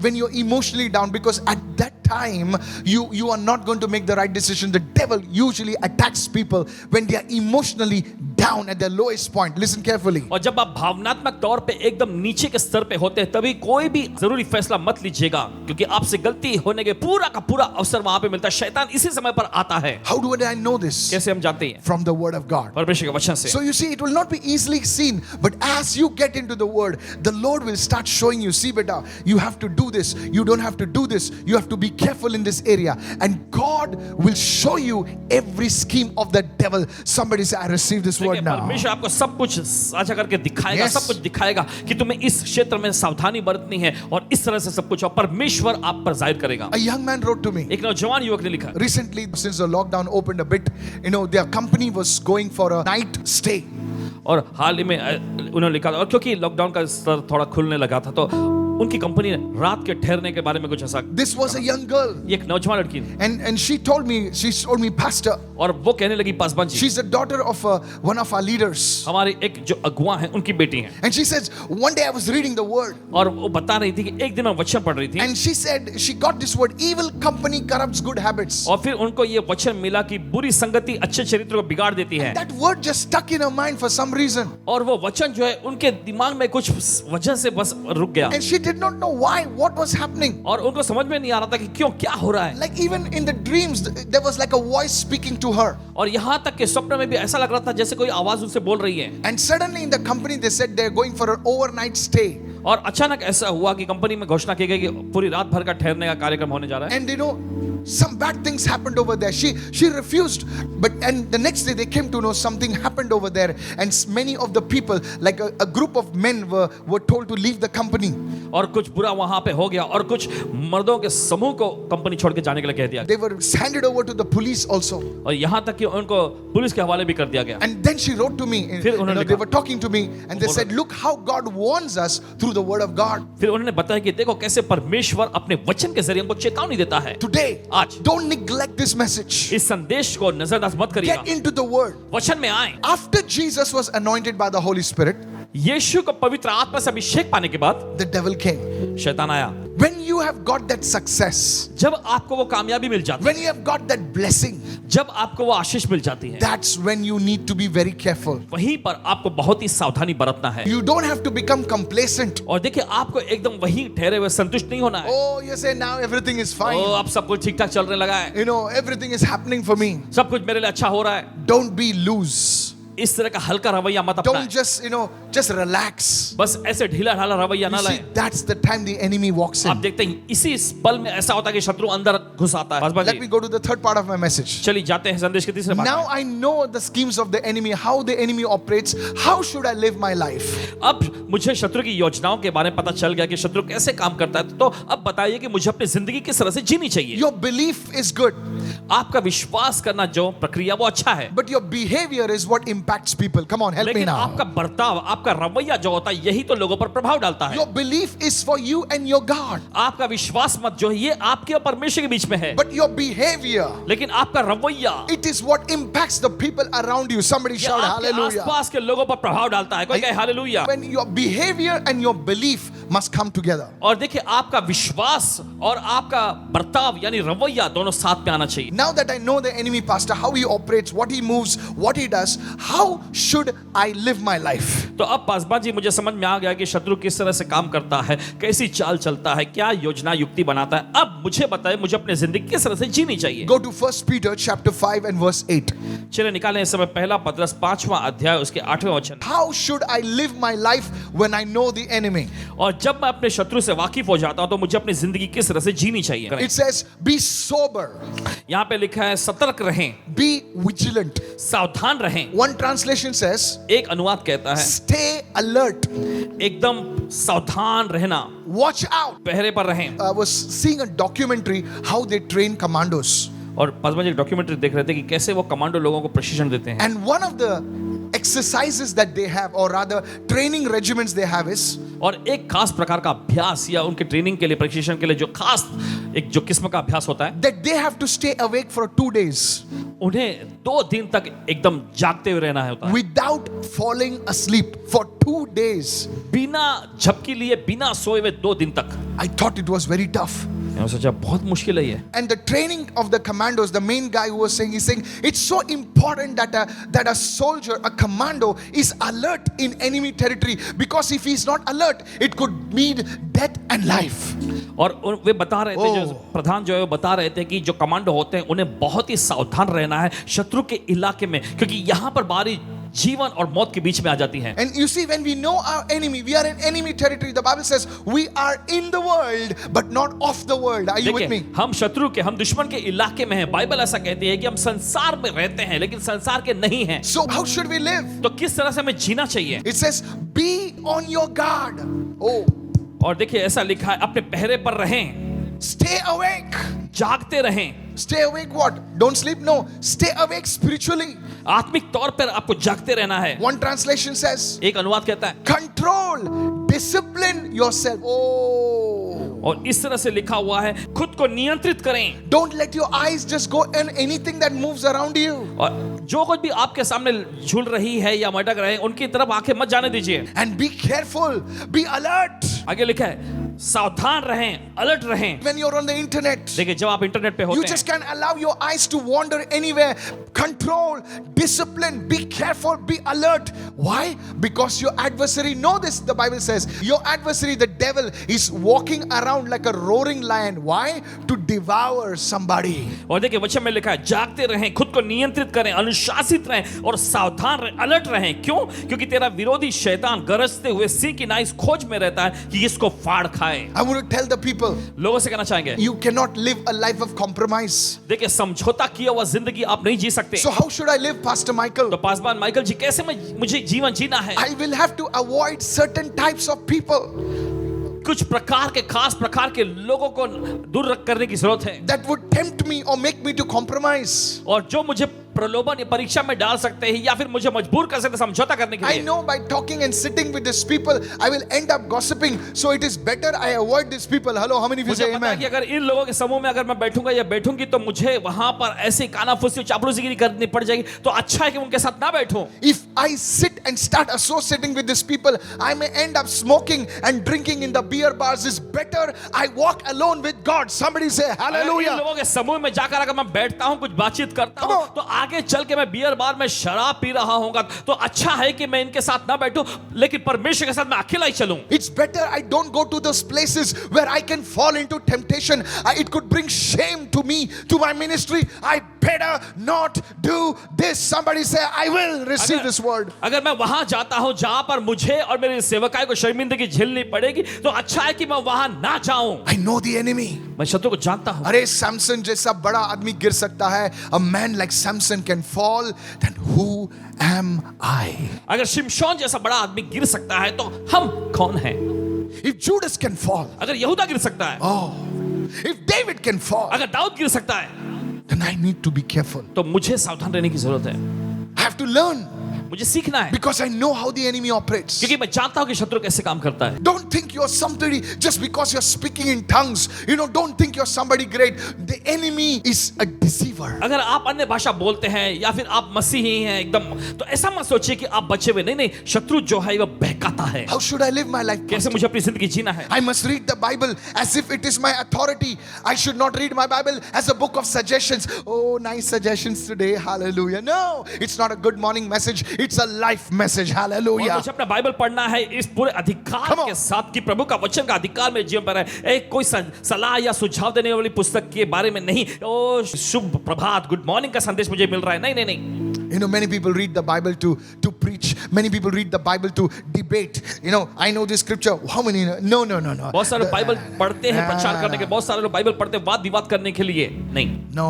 when you're emotionally down, because at that time you are not going to make the right decision. The devil usually attacks people when they are emotionally down at their lowest point. Listen carefully. और जब आप भावनात्मक तौर पे एकदम नीचे के स्तर पे होते हैं, तभी कोई भी जरूरी फैसला मत लीजिएगा, क्योंकि आपसे गलती होने के पूरा का पूरा अवसर वहां पे मिलता है। शैतान इसी समय पर आता है। How do I know this? कैसे हम जानते हैं? From the word of God. परमेश्वर के वचन से। So you see, it will not be easily seen, but as you get into the word, the Lord will start showing you, see beta, you have to do this, you don't have to do this, you have to be careful in this area, and God will show you every scheme of the devil. Somebody say, I receive this word now. परमेश्वर आपको सब कुछ साझा करके दिखाएगा, Yes. सब कुछ दिखाएगा कि तुम्हें इस क्षेत्र में सावधानी बरतनी है, और इस तरह से सब कुछ और परमेश्वर आप पर जाहिर करेगा। A young man wrote to me एक नौजवान युवक ने लिखा, recently, since the lockdown opened a bit, their company was going for a night stay. और हाल ही में उन्होंने लिखा था, और क्योंकि लॉकडाउन का स्तर थोड़ा खुलने लगा था, तो उनकी कंपनी ने रात के ठहरने के बारे में कुछ ऐसा। This was a young girl, ये एक नौजवान लड़की थी, and she told me, Pastor, और वो कहने लगी, Paswan ji, she's the daughter of one of our leaders, हमारी एक जो अगुआ है उनकी बेटी है। and she says, one day I was reading the word, और वो बता रही थी कि एक दिन मैं वचन पढ़ रही थी, and she said she got this word, evil company corrupts good habits. और फिर उनको ये वचन मिला कि बुरी संगति अच्छे चरित्र को बिगाड़ देती है। That word just stuck in her mind for some reason, और वो वचन जो है उनके दिमाग में कुछ वजह से बस रुक गया, and she did not know why, what was happening. और उनको समझ में नहीं आ रहा था कि क्यों, क्या हो रहा है। Like even in the dreams, there was like a voice speaking to her. और यहाँ तक के स्वप्न में भी ऐसा लग रहा था जैसे कोई आवाज उनसे बोल रही है। And suddenly in the company they said they're going for an overnight stay. और अचानक ऐसा हुआ कि कंपनी में घोषणा की गई कि पूरी रात भर का ठहरने का कार्यक्रम होने जा रहा है। And some bad things happened over there. She refused, and the next day they came to know something happened over there, and many of the people, like a group of men, were told to leave the company. और कुछ बुरा वहां पे हो गया, और कुछ मर्दों के समूह को कंपनी छोड़ के जाने के लिए कह दिया, They were handed over to the police also. और यहाँ तक कि उनको पुलिस के हवाले भी कर दिया गया। And then she wrote to me. फिर उन्होंने They लिखा। were talking to me, and they said, "Look how God warns us through the word of God." फिर उन्होंने बताया कि देखो कैसे परमेश्वर अपने वचन के जरिए हमको चेतावनी देता है। Today, आज don't neglect this message. इस संदेश को नजरअंदाज मत करिएगा, Get into the word. वचन में आए। After Jesus was anointed by the Holy Spirit, यीशु को पवित्र आत्मा से अभिषेक पाने के बाद the devil came. शैतान आया। When you have got that success, जब आपको वो कामयाबी मिल जाती है, when you have got that blessing, जब आपको वो आशीष मिल जाती है, that's when you need to be very careful. वहीं पर आपको बहुत ही सावधानी बरतना है। You don't have to become complacent. और देखिए, आपको एकदम वहीं ठहरे हुए संतुष्ट नहीं होना है। Oh, you say now everything is O, fine. अब सब कुछ ठीक ठाक चलने लगा है, Everything is happening for me. सब कुछ मेरे लिए अच्छा हो रहा है। Don't be loose. इस तरह का हल्का रवैया मत Don't अपनाएं। just relax. बस ऐसे ढीला ढाला रवैया You ना see, लाएं। that's the time the enemy walks आप in. देखते हैं इसी पल में ऐसा होता है कि शत्रु अंदर घुस आता है। बस Let me go to the third part of my message. चलिए जाते हैं संदेश के तीसरे भाग Now में। I know the schemes of the enemy, how the enemy operates. How should I live my life? अब मुझे शत्रु की योजनाओं के बारे में पता चल गया कि शत्रु कैसे काम करता है, तो अब बताइए कि मुझे अपनी जिंदगी किस तरह से जीनी चाहिए। Your belief is good, आपका विश्वास करना जो प्रक्रिया वो अच्छा है, but your behavior is what impacts people. Come on, help me लेकिन now. आपका बर्ताव, आपका रवैया जो होता है, यही तो लोगों पर प्रभाव डालता है। Your belief is for you and your God, आपका विश्वास मत जो है ये आपके और परमेश्वर के बीच में है, but your behavior, लेकिन आपका रवैया it is what impacts the people around you. Somebody ये shout आपके hallelujah. आसपास के लोगों पर प्रभाव डालता है। कोई कहे hallelujah. When your behavior and your belief must come together. और देखिए, आपका विश्वास और आपका बर्ताव यानी रवैया दोनों साथ में आना चाहिए। Now that I know the enemy, pastor, how he operates, what he moves, what he does, how how should I live my life? तो अब पासवान जी मुझे समझ में आ गया कि शत्रु किस तरह से काम करता है, कैसी चाल चलता है, क्या योजना युक्ति बनाता है। अब मुझे बताएं मुझे अपनी जिंदगी किस तरह से जीनी चाहिए। Go to 1 Peter chapter 5 and verse 8. चलिए निकालें इस समय पहला पत्रस 5वां अध्याय उसके 8वें वचन। How should I live my life when I know the enemy? और जब मैं अपने शत्रु से वाकिफ हो जाता हूं तो मुझे अपनी जिंदगी किस तरह से जीनी चाहिए। It says, be sober, यहाँ पे लिखा है सतर्क रहें, be vigilant. सावधान रहें। One translation says, एक अनुवाद कहता है stay alert, एकदम सावधान रहना, watch out. पहरे पर रहें। I was seeing a documentary how they train commandos. और पासवान जी एक डॉक्यूमेंट्री देख रहे थे कि कैसे वो कमांडो लोगों को प्रशिक्षण देते हैं। And one of the exercises that they have, or rather training regimens they have, is और एक खास प्रकार का अभ्यास या उनके ट्रेनिंग के लिए प्रशिक्षण के लिए जो खास एक जो किस्म का अभ्यास होता है, that they have to stay awake for 2 days उन्हें 2 दिन तक एकदम जागते हुए रहना होता है, without falling asleep for 2 days. बिना झपकी लिए, बिना सोए हुए 2 दिन तक। I thought it was very tough. मैंने सोचा बहुत मुश्किल है ये। And the training of the commandos, the main guy who was saying, he's saying it's so important that a soldier, a commando, is alert in enemy territory, because if he's not alert, it could mean death and life. और वे बता रहे थे, जो प्रधान जो है वो बता रहे थे कि जो कमांडो होते हैं उन्हें बहुत ही सावधान रहना है शत्रु के इलाके में, क्योंकि यहाँ पर बारी जीवन और मौत के बीच में आ जाती है। And you see, when we know our enemy, we are in enemy territory. The Bible says we are in the world but not of the world. Are you with me? देखिए, हम शत्रु के, हम दुश्मन के इलाके में हैं। बाइबल ऐसा कहती है कि हम संसार में रहते हैं लेकिन संसार के नहीं हैं। So how should we live? तो किस तरह से हमें जीना चाहिए? It says be on your guard. Oh, और देखिए ऐसा लिखा है, अपने पहरे पर रहें, stay awake. जागते रहें। Stay awake what? Don't sleep? No. Stay awake spiritually. आत्मिक तौर पर आपको जागते रहना है। One translation says, एक अनुवाद कहता है, control, discipline yourself. Oh. और इस तरह से लिखा हुआ है, खुद को नियंत्रित करें। Don't let your eyes just go on anything that moves around you. और जो कुछ भी आपके सामने झूल रही है या मटक रहे हैं उनकी तरफ आंखें मत जाने दीजिए। And be careful. Be alert. आगे लिखा है, सावधान रहें, अलर्ट रहें। When you're on the internet, देखिए जब आप इंटरनेट पे you होते just हैं, can't allow your eyes to wander anywhere. Control, discipline, be careful, be alert. Why? Because your adversary, know this, the Bible says, your adversary, the devil, is walking around like a roaring lion. Why? To devour somebody. और देखिए वचन में लिखा है, जागते रहें, खुद को नियंत्रित करें, अनुशासित रहें और सावधान रहें, अलर्ट रहें। क्यों? क्योंकि तेरा विरोधी शैतान गरजते हुए सिंह की नाई खोज में रहता है कि इसको फाड़ खाए। I want to tell the people, लोगों से कहना चाहेंगे, you cannot live a life of compromise. देखिए समझौता किया हुआ जिंदगी आप नहीं जी सकते। So how should I live, Pastor Michael? तो पासवान माइकल जी, कैसे मुझे जीवन जीना है? I will have to avoid certain types of people कुछ प्रकार के, खास प्रकार के लोगों को दूर रख करने की जरूरत है, that would tempt me or make me to compromise. और जो मुझे प्रलोभन या परीक्षा में डाल सकते हैं या फिर मुझे मजबूर कर सकते हैं समझौता करने के I लिए। know by talking and sitting with these people, I will end up gossiping. So it is better I avoid these people. Hello, how many of you मुझे say पता है कि amen? अगर इन लोगों के समूह में अगर मैं बैठूंगा या बैठूंगी तो मुझे वहां पर ऐसे कानाफूसी चापलूसी करनी पड़ जाएगी, तो अच्छा है कि उनके साथ ना बैठूं। If I sit and start associating with these people, I may end up smoking and drinking in the beer bars. It's better I walk alone with God. Somebody say अगर इन hallelujah. लोगों के समूह में जाकर अगर मैं बैठता हूं, कुछ बातचीत करता Come हूं, on. तो आगे चल के मैं बियर बार में शराब पी रहा होऊंगा, तो अच्छा है कि मैं इनके साथ ना बैठूं, लेकिन परमेश्वर के साथ मैं अकेला ही चलूं। It's better I don't go to those places where I can fall into temptation. It could bring shame to me, to my ministry. I better not do this. Somebody say, I will receive this word. अगर मैं वहां जाता हूं जहां पर मुझे और मेरे सेवकाई को शर्मिंदगी झेलनी पड़ेगी, तो अच्छा है कि मैं वहां ना जाऊं। I know the enemy. मैं शत्रु को जानता हूं। अरे सैमसन जैसा बड़ा आदमी गिर सकता है. A man like Samson can fall. Then who am I? अगर शिमशोन जैसा बड़ा आदमी गिर सकता है तो हम कौन हैं? If Judas can fall, अगर यहूदा गिर सकता है, oh, if David can fall, अगर दाऊद गिर सकता है, then I need to be careful. तो मुझे सावधान रहने की जरूरत है। I have to learn मुझे सीखना है, because I know how the enemy operates. क्योंकि मैं जानता हूं कि शत्रु कैसे काम करता है। Don't think you're somebody just because you're speaking in tongues. Don't think you're somebody great. The enemy is a deceiver. अगर आप अन्य भाषा बोलते हैं या फिर आप मसीही हैं एकदम, तो ऐसा मत सोचिए कि आप बचे हुए। नहीं नहीं, शत्रु जो है वह बहकाता है। How should I live my life? कैसे मुझे अपनी जिंदगी जीना है? I must read the Bible as if it is my authority. I should not read my Bible as a book of suggestions. Oh, nice suggestions today. Hallelujah. No, it's not a good morning message. It's a life message. और Hallelujah. मुझे अपना Bible पढ़ना है इस पूरे अधिकार Come on. के साथ कि प्रभु का वचन का अधिकार मेरे जीवन पर है। एक कोई सलाह या सुझाव देने वाली पुस्तक के बारे में नहीं। ओ शुभ प्रभात, गुड मॉर्निंग का संदेश मुझे मिल रहा है। नहीं नहीं नहीं। You know, many people read the Bible to preach. Many people read the Bible to debate. You know, I know this scripture. How many? No. बहुत सारे लोग बाइबल पढ़ते हैं प्रचार करने के, बहुत सारे लोग बाइबल पढ़ते हैं वाद विवाद करने के लिए। नहीं, No.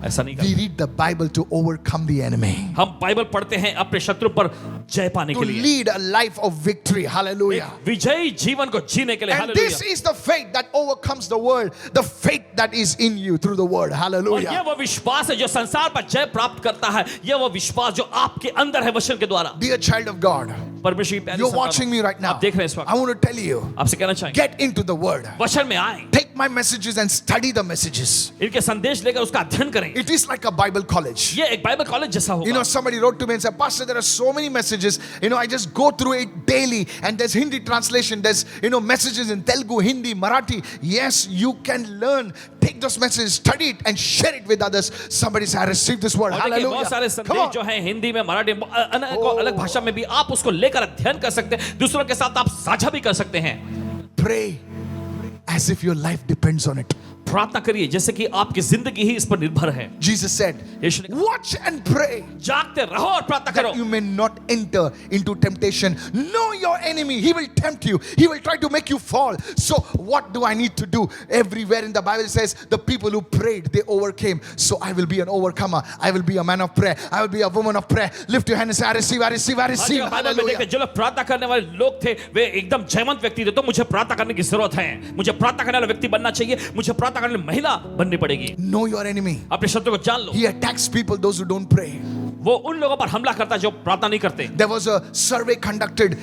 ऐसा नहीं We करते। read the Bible to overcome the enemy. हम बाइबल पढ़ते हैं अपने शत्रु पर जय पाने To के लिए, lead a life of victory. Hallelujah. विजयी जीवन को जीने के लिए। And this hallelujah. is the faith that overcomes the world. The faith that is in you through the word. और Hallelujah. यह वो विश्वास है जो संसार पर जय प्राप्त करता है। यह वो विश्वास जो आपके अंदर है वचन के द्वारा। Dear child of God, परमेश्वर की प्यारी you're संतानों, watching me right now. आप देख रहे हैं इस वक्त। I want to tell you, आपसे कहना चाहेंगे get into the word. वचन में आए, Take my messages and study the messages. इनके संदेश लेकर उसका अध्ययन करें। It is like a Bible college. ये एक बाइबल कॉलेज जैसा You know, होगा। somebody wrote to me and said, Pastor, there are so many messages. You know, I just go through it daily. And there's Hindi translation. There's, messages in Telugu, Hindi, Marathi. Yes, you can learn. Take those messages, study it, and share it with others. Somebody said, I received this word. और देखिए, Hallelujah. बहुत सारे Come संदेश on. जो हैं हिंदी में, मराठी में, अलग भाषा में भी आप उसको लेकर अध्ययन कर सकते हैं। दूसरों के साथ आप साझा भी कर सकते हैं। Pray as if your life depends on it. प्रार्थना करिए जैसे कि आपकी जिंदगी ही इस पर निर्भर है। Jesus said, यीशु ने कहा, watch and pray जागते रहो और प्रार्थना करो that you may not enter into temptation. Know your enemy. He will tempt you. He will try to make you fall. So what do I need to do? Everywhere in the Bible it says the people who prayed, they overcame. So I will be an overcomer. I will be a man of prayer. I will be a woman of prayer. Lift your hand and say, I receive, I receive, I receive. Bible में Hallelujah. देखते जो लोग प्रार्थना करने वाले लोग थे वे एकदम जयवंत व्यक्ति थे। तो मुझे प्रार्थना करने की जरूरत है, मुझे प्रार्थना करने वाला व्यक्ति बनना चाहिए, मुझे प्रार्थना करने वाली महिला बननी पड़ेगी। Know your enemy. अपने शत्रु को जान लो। He attacks people, those who don't pray. वो उन लोगों पर हमला करता है जो प्रार्थना नहीं करते। There was a survey conducted,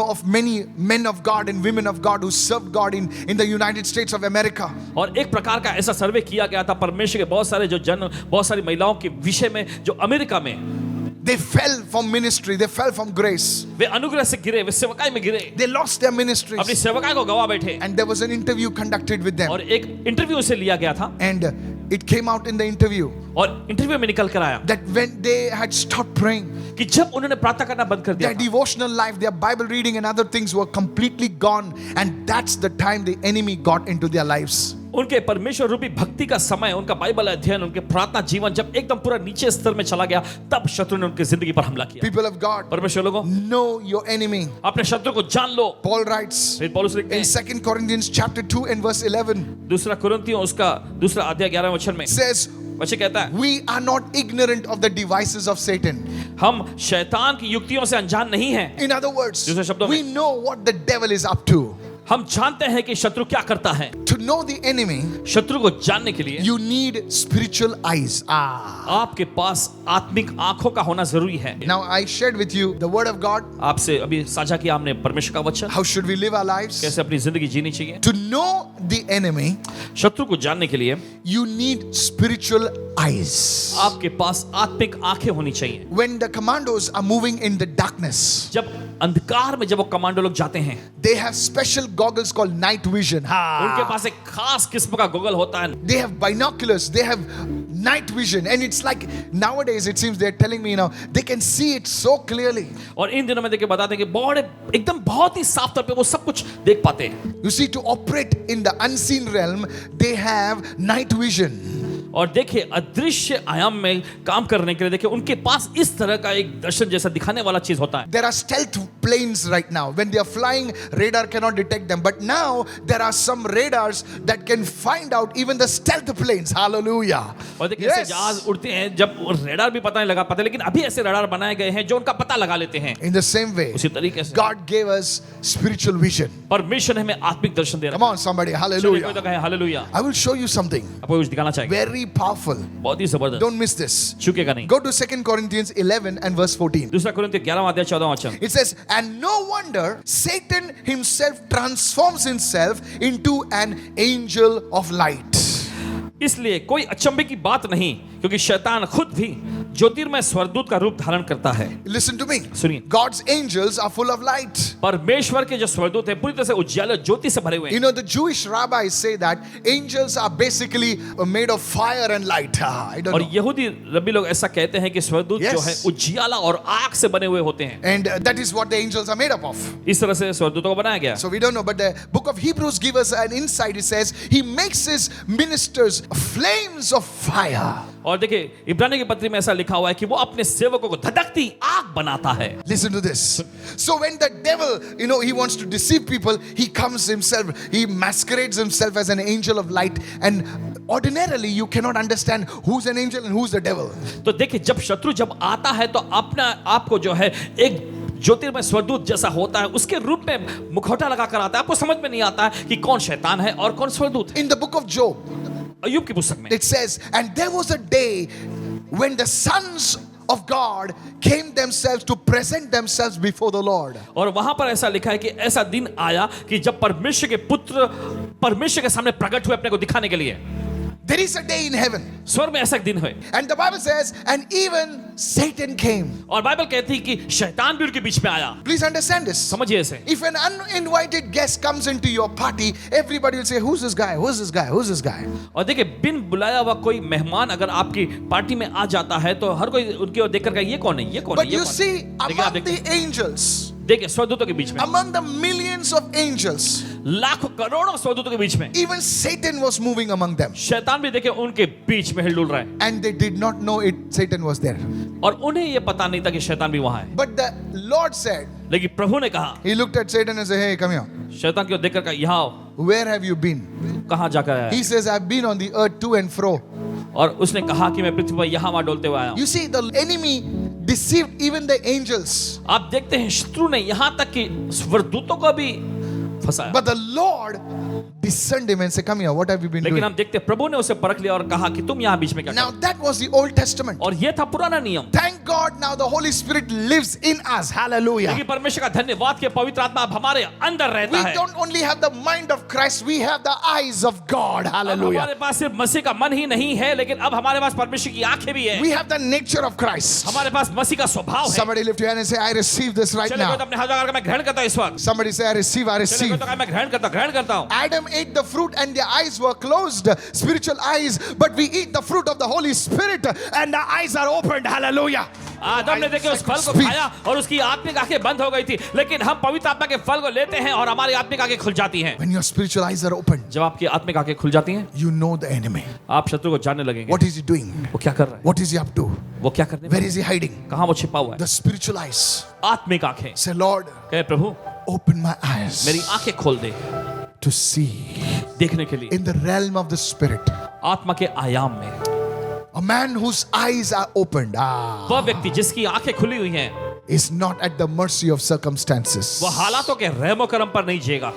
of many men of God and women of God who served God in the United States of America. और एक प्रकार का ऐसा सर्वे किया गया था परमेश्वर के बहुत सारे जो जन, बहुत सारी महिलाओं के विषय में जो अमेरिका में They fell from ministry. They fell from grace. वे अनुग्रह से गिरे, वे सेवकाई में गिरे, They lost their ministries. अपनी सेवकाई को गवा बैठे। And there was an interview conducted with them. और एक इंटरव्यू से लिया गया था And it came out in the interview और इंटरव्यू में निकल कर आया that when they had stopped praying, कि जब उन्होंने प्रार्थना करना बंद कर दिया their था, devotional life, their Bible reading and other things were completely gone. And that's the time the enemy got into their lives. उनके परमेश्वर रूपी भक्ति का समय, उनका बाइबल अध्ययन, उनके प्रार्थना जीवन जब एकदम पूरा नीचे स्तर में चला गया, तब शत्रु ने उनकी जिंदगी पर हमला किया। People of God, परमेश्वर लोगों, know your enemy. अपने शत्रु को जान लो। Paul writes फिर पौलुस लिखते in हैं 2 Corinthians chapter 2 and verse 11, दूसरा कुरिन्थियों उसका दूसरा अध्याय 11वें वचन में says, वचन कहता है, we are not ignorant of the devices of Satan. हम शैतान की युक्तियों से अनजान नहीं हैं। In other words, दूसरे शब्दों we में know what the devil is up to. हम जानते हैं कि शत्रु क्या करता है। To know the enemy, शत्रु को जानने के लिए you need spiritual eyes. आपके पास आत्मिक आंखों का होना जरूरी है। Now I shared with you the word of God. आपसे अभी साझा किया हमने परमेश्वर का वचन, How should we live our lives? कैसे अपनी जिंदगी जीनी चाहिए। To know the enemy, शत्रु को जानने के लिए you need spiritual eyes. आपके पास आत्मिक आंखें होनी चाहिए। When the commandos are moving in the darkness, जब अंधकार में जब वो कमांडो लोग जाते हैं, they have special goggles called night vision. उनके पास एक खास किस्म का गॉगल होता है। They have binoculars, they have night vision, and it's like nowadays it seems they're telling me they can see it so clearly. और इन दिनों में देखिए बताते हैं कि बहुत ही साफ तौर पे वो सब कुछ देख पाते हैं। You see, to operate in the unseen realm, they have night vision. और देखिए अदृश्य आयाम में काम करने के लिए देखिए उनके पास इस तरह का एक दर्शन जैसा दिखाने वाला चीज होता है। There are stealth planes right now. When they are flying, radar cannot detect them. But now there are some radars that can find out even the stealth planes. Hallelujah. और देखिए ऐसे जहाज उड़ते हैं जब रडार भी पता नहीं लगा पाते, लेकिन अभी ऐसे रडार बनाए गए हैं जो उनका पता लगा लेते हैं। In the same way, उसी तरीके से God gave us spiritual vision. परमेश्वर ने हमें आत्मिक दर्शन दे रखा Come on, somebody. है। कोई Hallelujah. तो कहे hallelujah. I will show you something आपको कुछ दिखाना चाहेंगे, very powerful. बहुत ही जबरदस्त, Don't miss this. चूकेगा नहीं। Go to 2 Corinthians 11 and verse 14. दूसरा कुरिन्थियों 11वां अध्याय 14वां वचन। It says, and no wonder Satan himself transforms himself into an angel of light. इसलिए कोई अचंभे की बात नहीं, क्योंकि शैतान खुद भी ज्योतिर्मय स्वर्गदूत का रूप धारण करता है। Listen to me. सुनिए, God's angels are full of light. परमेश्वर के जो स्वर्गदूत हैं पूरी तरह से उज्याला ज्योति से भरे हुए You हैं। know, the Jewish rabbis say that angels are basically made of fire and light. I don't और know. यहूदी रब्बी लोग ऐसा कहते हैं कि स्वर्गदूत Yes. जो है उज्याला और आग से बने हुए होते हैं। And that is what the angels are made up of. इस तरह से स्वर्गदूतों को बनाया गया। So we don't know, but the book of Hebrews gives us an insight. It says he makes his ministers flames of fire. और देखिए इब्रानी की पत्री में ऐसा लिखा हुआ है कि वो अपने सेवकों को धधकती आग बनाता है। Listen to this. So when the devil, you know, he wants to deceive people, he comes himself, he masquerades himself as an angel of light, and ordinarily you cannot understand who's an angel and who's the devil. तो देखिए जब शत्रु जब आता है तो अपना आपको जो है एक ज्योतिर्मय स्वर्गदूत जैसा होता है उसके रूप में मुखौटा लगा कर आता है। आपको समझ में नहीं आता है कि कौन शैतान है और कौन स्वर्गदूत है। In the book of Job, अय्यूब की पुस्तक में it says, and there was a day when the sons of God came themselves to present themselves before the Lord. और वहां पर ऐसा लिखा है कि ऐसा दिन आया कि जब परमेश्वर के पुत्र परमेश्वर के सामने प्रकट हुए अपने को दिखाने के लिए। There is a day in heaven. स्वर्ग में ऐसा एक दिन है And the Bible says, and even Satan came. और बाइबल कहती है कि शैतान भी उनके बीच में आया। Please understand this. समझिए इसे। If an uninvited guest comes into your party, everybody will say, who's this guy? Who's this guy? Who's this guy? और देखिए बिन बुलाया हुआ कोई मेहमान अगर आपकी पार्टी में आ जाता है तो हर कोई उनकी ओर देखकर कहे ये कौन है, ये कौन है, But ये you कौन see, है। लेकिन आप among the angels, देखिए स्वर्गदूतों के बीच में among the millions of angels, लाखों करोड़ों स्वर्गदूतों के बीच में even Satan was moving among them. शैतान भी देखिए उनके बीच में हिलडुल रहा है। And they did not know it, Satan was there. और उन्हें ये पता नहीं था कि शैतान भी वहां है। But the Lord said, लेकिन प्रभु ने कहा, he looked at Satan and said, hey, come here. शैतान की ओर देखकर कहा यहाँ आओ। Where have you been? कहाँ जाकर आया He है? says, I've been on the earth to and fro. और उसने कहा कि मैं पृथ्वी पर यहाँ वहां डोलते हुए आया हूँ। You see, the enemy deceived even the angels. आप देखते हैं शत्रु ने यहाँ तक कि स्वर्गदूतों को भी फंसाया। But the Lord discerned him and said, come here, what have you been लेकिन doing? हम देखते हैं प्रभु ने उसे परख लिया और कहा कि तुम यहाँ बीच में क्या कर Now that was the Old Testament. और ये था पुराना नियम। Thank God now the Holy Spirit lives in us. Hallelujah. लेकिन परमेश्वर का धन्यवाद कि पवित्र आत्मा अब हमारे अंदर रहता We है। don't only have the mind of Christ, we have the eyes of God. अब Hallelujah. हमारे पास सिर्फ मसीह का मन ही नहीं है लेकिन अब हमारे पास परमेश्वर की आंखें भी है। We have the nature of Christ. हमारे पास मसीह का स्वभाव है। Somebody lift your hand and say, I receive this right चलिए कोई तो now. अपने हाथ लगाकर मैं ग्रहण करता हूं इस वक्त। Somebody say, I receive, I चलिए receive. कोई तो कहे मैं ग्रहण करता हूं। Adam ate the fruit and their eyes were closed, spiritual eyes, but we eat the fruit of the Holy Spirit and the eyes are opened. Hallelujah. आदम ने देखिए उस फल को खाया और उसकी आत्मिक आंखें बंद हो गई थी लेकिन हम पवित्र आत्मा के फल को लेते हैं और हमारी आत्मिक आंखें खुल जाती हैं। When your spiritual eyes are opened, जब आपकी आत्मिक आंखें खुल जाती हैं you know the enemy. आप शत्रु को जानने लगेंगे। What is he doing? वो क्या कर रहा है, What is he up to? वो क्या करने Where वाला is he hiding? है? कहाँ वो छिपा हुआ है। The spiritual eyes. आत्मिक आंखें Say, Lord, कहे प्रभु open my eyes मेरी आंखें खोल दे to see देखने के लिए in the realm of the Spirit. आत्मा के आयाम में। A man whose eyes are opened वह व्यक्ति जिसकी आंखें खुली हुई हैं is not at the mercy of circumstances. वो हालातों के रहमो करम पर नहीं जिएगा।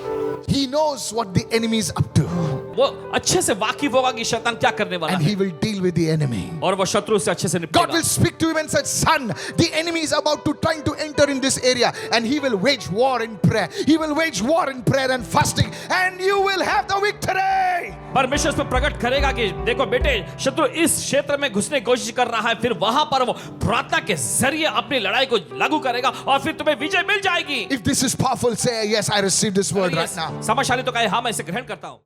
He knows what the enemy is up to वो अच्छे से वाकिफ होगा कि शैतान क्या करने वाला and है he will deal with the enemy. और वो शत्रु से अच्छे से God निपटेगा। will speak to him and say, son, the enemy is about to trying to enter in this area and he will wage war in prayer. He will wage war in prayer and fasting and you will have the victory. परमेश्वर इस पर प्रकट करेगा कि देखो बेटे शत्रु इस क्षेत्र में घुसने की कोशिश कर रहा है फिर वहां पर वो प्रार्थना के जरिए अपनी लड़ाई को लागू करेगा और फिर तुम्हें विजय मिल जाएगी। If this is powerful, say, yes, I receive this word right now. समझशाली तो कहे हाँ मैं इसे ग्रहण करता हूँ।